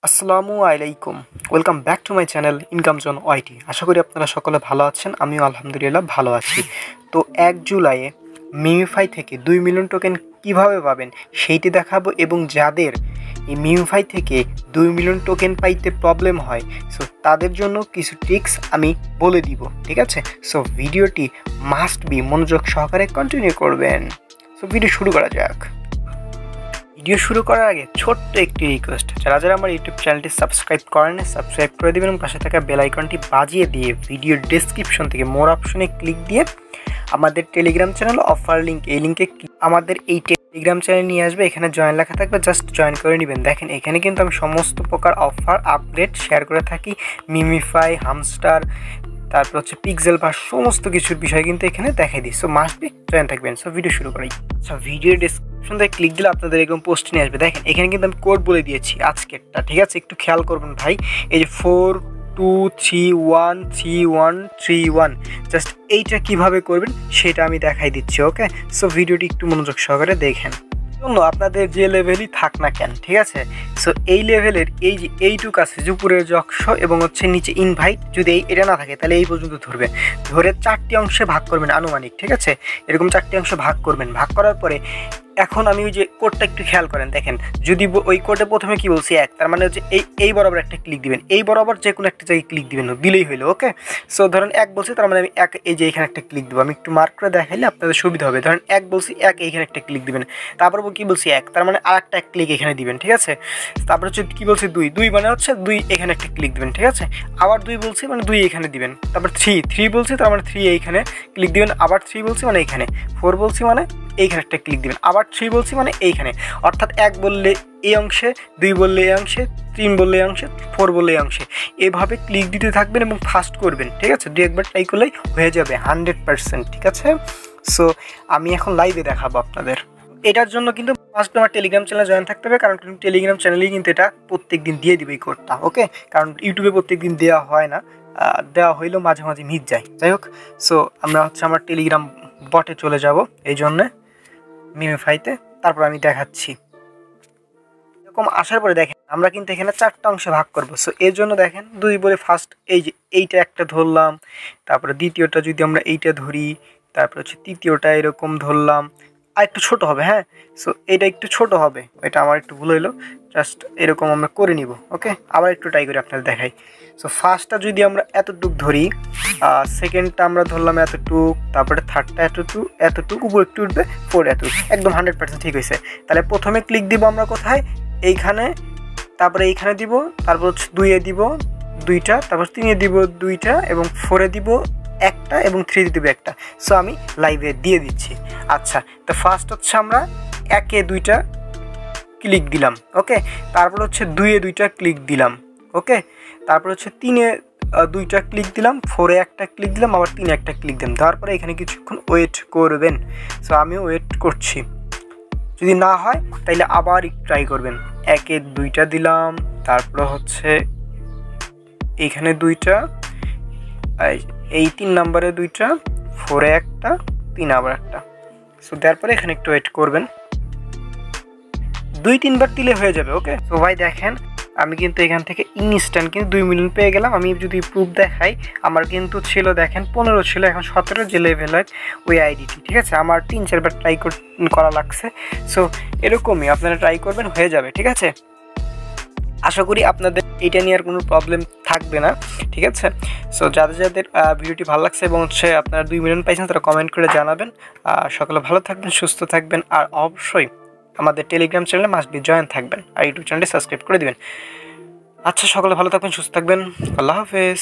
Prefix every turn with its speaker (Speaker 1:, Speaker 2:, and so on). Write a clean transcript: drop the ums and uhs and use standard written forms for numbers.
Speaker 1: আসসালামু আলাইকুম, welcome back to my channel income zone YT. আশা করি আপনারা সকলে ভালো আছেন, আমিও আলহামদুলিল্লাহ ভালো আছি। তো 1 জুলাইয়ে মিমিফাই থেকে 2 মিলিয়ন টোকেন কিভাবে পাবেন সেইটি দেখাবো, এবং যাদের এই মিমিফাই থেকে 2 মিলিয়ন টোকেন পাইতে প্রবলেম হয় সো তাদের জন্য কিছু ট্রিক্স আমি বলে দিব, ঠিক আছে? সো ভিডিওটি মাস্ট বি মনোযোগ সহকারে কন্টিনিউ করবেন। সো ভিডিও শুরু করা যাক। ভিডিও শুরু করার আগে ছোট্ট একটি রিকোয়েস্ট, যারা যারা আমার ইউটিউব চ্যানেলটি সাবস্ক্রাইব করেন সাবস্ক্রাইব করে দেবেন এবং পাশে থাকা বেল আইকনটি বাজিয়ে দিয়ে ভিডিওর ডেসক্রিপশন থেকে মোর অপশনে ক্লিক দিয়ে আমাদের টেলিগ্রাম চ্যানেল অফার লিঙ্ক, এই লিঙ্কে আমাদের এই টেলিগ্রাম চ্যানেল নিয়ে আসবে। এখানে জয়েন লেখা থাকবে, জাস্ট জয়েন করে নেবেন। দেখেন এখানে কিন্তু আমি সমস্ত প্রকার অফার আপডেট শেয়ার করে থাকি। মিমিফাই, হামস্টার, তারপর হচ্ছে পিক্সেল বা সমস্ত কিছুর বিষয় কিন্তু এখানে দেখাই দিই। সো মাস্ট বি জয়েন থাকবেন। সো ভিডিও শুরু করি। আচ্ছা, ভিডিওর ডেসক্রিপশন থেকে ক্লিক দিলে আপনাদের এরকম পোস্ট নিয়ে আসবে। দেখেন এখানে কিন্তু আমি কোড বলে দিয়েছি আজকেরটা, ঠিক আছে? একটু খেয়াল করবেন ভাই। এই যে 42313131, জাস্ট এইটা কিভাবে করবেন সেটা আমি দেখাই দিচ্ছি, ওকে? সো ভিডিওটি একটু মনোযোগ সহকারে দেখেন। জন্য আপনাদের যে লেভেলই থাক না কেন, ঠিক আছে? সো এই লেভেলের এই যে এইটুক আছে, উপরের যক্ষ এবং হচ্ছে নিচে ইনভাইট, যদি এটা না থাকে তাহলে এই পর্যন্ত ধরবেন। ধরে 4টি অংশে ভাগ করবেন আনুমানিক, ঠিক আছে? এরকম 4টি অংশে ভাগ করবেন। ভাগ করার পরে এখন আমি ওই যে কোডটা একটু খেয়াল করেন। দেখেন যদি ওই কোডে প্রথমে কি বলছি 1, তার মানে হচ্ছে এই বরাবর একটা ক্লিক দিবেন, এই বরাবর যে কোনো একটা জায়গায় ক্লিক দিবেন, দিলেই হইলো, ওকে? সো ধরেন 1 বলছি, তার মানে আমি 1 এই যে এখানে একটা ক্লিক দেবো। আমি একটু মার্ক করে দেখাইলে আপনাদের সুবিধা হবে। ধরেন 1 বলছি, 1 এইখানে একটা ক্লিক দিবেন। তারপর কি বলছি 1, তার মানে আর একটা ক্লিক এখানে দিবেন, ঠিক আছে? তারপর হচ্ছে কি বলছি 2 মানে হচ্ছে 2 এখানে একটা ক্লিক দিবেন, ঠিক আছে? আবার 2 বলছি মানে 2 এখানে দিবেন। তারপর 3 বলছি, তার মানে 3 এইখানে ক্লিক দিবেন। আবার 3 বলছি মানে এইখানে। 4 বলছি মানে এইখানে একটা ক্লিক দিবেন। আবার 3 বলছি মানে এইখানে। অর্থাৎ 1 বললে এই অংশে, 2 বললে এই অংশে, 3 বললে এই অংশে, 4 বললে এই অংশে। এভাবে ক্লিক দিতে থাকবেন এবং ফাস্ট করবেন, ঠিক আছে? 2-1বার ট্রাই করলেই হয়ে যাবে 100%, ঠিক আছে? সো আমি এখন লাইভে দেখাবো আপনাদের। এটার জন্য কিন্তু ফার্স্ট আমার টেলিগ্রাম চ্যানেলে জয়েন থাকতে হবে, কারণ টেলিগ্রাম চ্যানেলেই কিন্তু এটা প্রত্যেক দিন দিয়ে দিবে এই কোডটা, ওকে? কারণ ইউটিউবে প্রত্যেক দিন দেওয়া হয় না, দেওয়া হইলেও মাঝে মাঝে মিস যায়। যাই হোক, সো আমরা হচ্ছে আমার টেলিগ্রাম বটে চলে যাব এই জন্যে, মিমিফাইতে। তারপর আমি দেখাচ্ছি। এরকম আসার পরে দেখেন আমরা কিন্তু এখানে 4টা অংশে ভাগ করব। সো এর জন্য দেখেন 2 বলে ফার্স্ট এই যে এইটা একটা ধরলাম, তারপরে দ্বিতীয়টা যদি আমরা এইটা ধরি, তারপর হচ্ছে তৃতীয়টা এরকম ধরলাম। আর একটু ছোট হবে, হ্যাঁ? সো এটা একটু ছোট হবে, এটা আমার একটু ভুল হইলো। জাস্ট এরকম আমরা করে নিব, ওকে? আবার একটু ট্রাই করে আপনাদের দেখাই। সো ফার্স্টটা যদি আমরা এতটুক ধরি, সেকেন্ডটা আমরা ধরলাম এতটুক, তারপরে থার্ডটা এতটুক উপর একটু উঠবে, 4 এতটুক, একদম 100% ঠিক হয়েছে। তাহলে প্রথমে ক্লিক দিব আমরা কোথায়? এইখানে, তারপরে এইখানে দিব, তারপর হচ্ছে 2-এ দিব 2টা, তারপর 3-এ দিব 2টা, এবং 4-এ দিব 1টা, এবং 3-এ দিব 1টা। সো আমি লাইভে দিয়ে দিচ্ছি। আচ্ছা, তো ফার্স্ট হচ্ছে আমরা 1-এ 2টা ক্লিক দিলাম, ওকে? তারপর হচ্ছে 2-এ 2টা ক্লিক দিলাম, ওকে? তারপর হচ্ছে 3-এ 2টা ক্লিক দিলাম, 4-এ একটা ক্লিক দিলাম, আবার 3-এ একটা ক্লিক দিলাম। তারপরে এখানে কিছুক্ষণ ওয়েট করবেন। সো আমিও ওয়েট করছি। যদি না হয় তাইলে আবার ট্রাই করবেন। 1-এ 2টা দিলাম, তারপর হচ্ছে এইখানে 2টা, এই 3 নম্বরে 2টা, 4-এ একটা, 3 আবার একটা। সো তারপরে এখানে একটু ওয়েট করবেন। 2-3বার দিলে হয়ে যাবে, ওকে? সো ভাই দেখেন আমি কিন্তু এখান থেকে ইনস্ট্যান্ট কিন্তু 2 মিলিয়ন পেয়ে গেলাম। আমি যদি প্রুফ দেখাই, আমার কিন্তু ছিল দেখেন 15 ছিল, এখন 17 যে লেভেল হয় ওই আইডিটি, ঠিক আছে? আমার 3-4বার ট্রাই করা লাগছে। সো এরকমই আপনারা ট্রাই করবেন, হয়ে যাবে, ঠিক আছে? আশা করি আপনাদের এটা নিয়ে আর কোনো প্রবলেম থাকবে না, ঠিক আছে? সো যাদের যাদের ভিডিওটি ভালো লাগছে এবং হচ্ছে আপনারা 2 মিলিয়ন পাইছেন, তারা কমেন্ট করে জানাবেন। সকলে ভালো থাকবেন, সুস্থ থাকবেন, আর অবশ্যই আমাদের টেলিগ্রাম চ্যানেলে মাস্ট বি জয়েন থাকবেন, আর ইউটিউব চ্যানেলটি সাবস্ক্রাইব করে দিবেন। আচ্ছা, সকলে ভালো থাকবেন, সুস্থ থাকবেন, আল্লাহ হাফেজ।